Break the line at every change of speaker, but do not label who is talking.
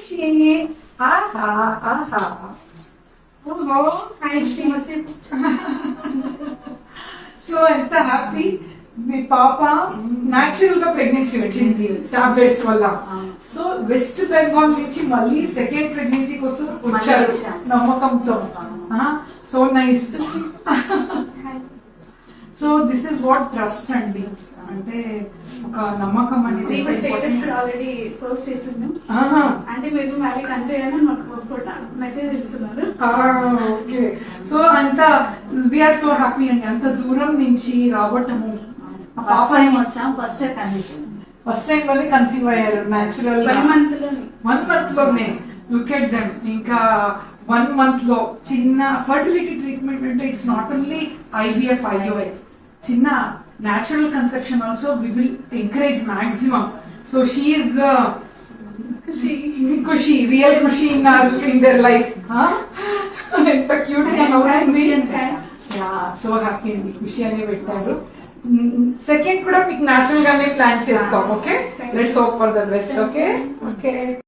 ఖుషి ఆహా ఆహా సో ఎంత హ్యాపీ మీ పాప న్యాచురల్ గా ప్రెగ్నెన్సీ వచ్చింది టాబ్లెట్స్ వల్ల. సో వెస్ట్ బెంగాల్ నుంచి మళ్ళీ సెకండ్ ప్రెగ్నెన్సీ కోసం వచ్చారు నమ్మకంతో. So nice. So this is what trust అండి, అంటే ఒక నమ్మకం అనేది.
ఆల్రెడీ పోస్ట్ చేసింది అంటే మీరు మళ్ళీ కన్సీవ్ అయినా మాకు మెసేజ్ ఇస్తున్నారు.
ఓకే. సో అంత వీఆర్ సో హ్యాపీ అండి, అంత దూరం నుంచి రావటము.
ఫస్ట్ టైం వచ్చాం, ఫస్ట్
టైం లోనే కన్సీవ్ అయ్యారు న్యాచురల్ 1 month లోనే. Look at them. ఇంకా 1 month లో చిన్న ఫర్టిలిటీ ట్రీట్మెంట్ అంటే it's not only IVF IUI, చిన్న natural conception also we will encourage maximum. So she is the Kushi, real Kushi in their life. ఎంత cute గా నవ్వుతుంది. So happy అండి, ఖుషి అనే పెట్టారు. సెకండ్ కూడా మీకు న్యాచురల్ గానే ప్లాన్ చేస్తాం. Okay, let's hope for the best. Okay okay.